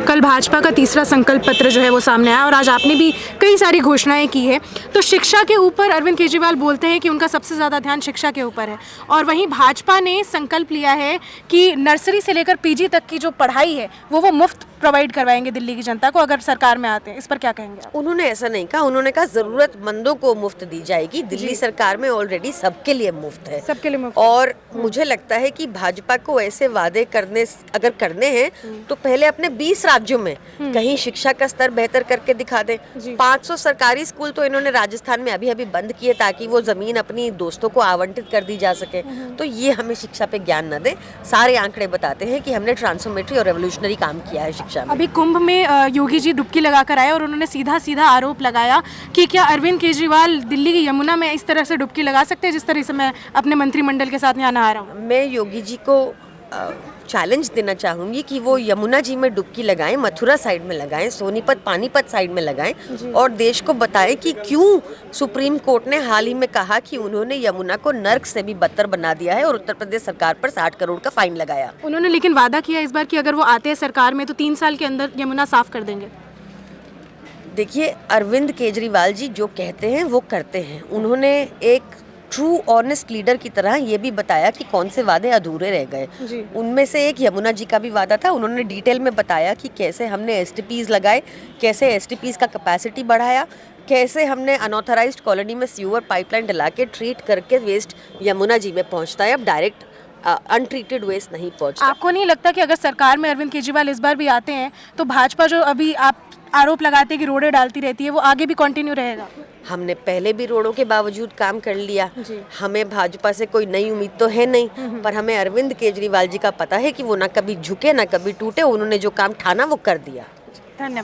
कल भाजपा का तीसरा संकल्प पत्र जो है वो सामने आया और आज आपने भी कई सारी घोषणाएं की है। तो शिक्षा के ऊपर अरविंद केजरीवाल बोलते हैं कि उनका सबसे ज़्यादा ध्यान शिक्षा के ऊपर है, और वहीं भाजपा ने संकल्प लिया है कि नर्सरी से लेकर पीजी तक की जो पढ़ाई है वो मुफ्त प्रोवाइड करवाएंगे दिल्ली की जनता को अगर सरकार में आते हैं। इस पर क्या कहेंगे आप? उन्होंने ऐसा नहीं कहा, उन्होंने कहा जरूरतमंदों को मुफ्त दी जाएगी। दिल्ली सरकार में ऑलरेडी सबके लिए मुफ्त है, सबके लिए मुफ्त। और मुझे लगता है कि भाजपा को ऐसे वादे अगर करने हैं तो पहले अपने 20 राज्यों में कहीं शिक्षा का स्तर बेहतर करके दिखा दें। 500 सरकारी स्कूल तो इन्होंने राजस्थान में अभी अभी बंद किए ताकि वो जमीन अपनी दोस्तों को आवंटित कर दी जा सके। तो ये हमें शिक्षा पे ज्ञान न दें। सारे आंकड़े बताते हैं कि हमने ट्रांसफॉर्मेटरी और रेवोल्यूशनरी काम किया है शिक्षा में। अभी कुंभ में योगी जी डुबकी लगाकर आए और उन्होंने सीधा सीधा आरोप लगाया कि क्या अरविंद केजरीवाल दिल्ली की यमुना में इस तरह से डुबकी लगा सकते हैं जिस तरह से मैं अपने मंत्रिमंडल के साथ यहाँ नहा रहा हूँ। मैं योगी जी को चैलेंज देना चाहूंगी कि वो यमुना जी में डुबकी लगाएं, मथुरा साइड में लगाएं, सोनीपत पानीपत साइड में लगाएं और देश को बताएं कि क्यों सुप्रीम कोर्ट ने हाल ही में कहा कि उन्होंने यमुना को नर्क से भी बदतर बना दिया है और उत्तर प्रदेश सरकार पर 60 करोड़ का फाइन लगाया। उन्होंने लेकिन वादा किया इस बार कि अगर वो आते हैं सरकार में तो 3 साल के अंदर यमुना साफ कर देंगे। देखिए, अरविंद केजरीवाल जी जो कहते हैं वो करते हैं। उन्होंने एक ट्रू ऑनेस्ट लीडर की तरह ये भी बताया कि कौन से वादे अधूरे रह गए। उनमें से एक यमुना जी का भी वादा था। उन्होंने डिटेल में बताया कि कैसे हमने एसटीपीज लगाए, कैसे एसटीपीज का कैपेसिटी बढ़ाया, कैसे हमने अनऑथराइज्ड कॉलोनी में सीवर पाइपलाइन डला के ट्रीट करके वेस्ट यमुना जी में पहुंचता है। अब डायरेक्ट अनट्रीटेड वेस्ट नहीं पहुंचता। आपको नहीं लगता कि अगर सरकार में अरविंद केजरीवाल इस बार भी आते हैं तो भाजपा जो अभी आप आरोप लगाते हैं कि रोडें डालती रहती है वो आगे भी कंटिन्यू रहेगा? हमने पहले भी रोडों के बावजूद काम कर लिया। हमें भाजपा से कोई नई उम्मीद तो है नहीं, पर हमें अरविंद केजरीवाल जी का पता है कि वो ना कभी झुके ना कभी टूटे। उन्होंने जो काम ठाना वो कर दिया। धन्यवाद।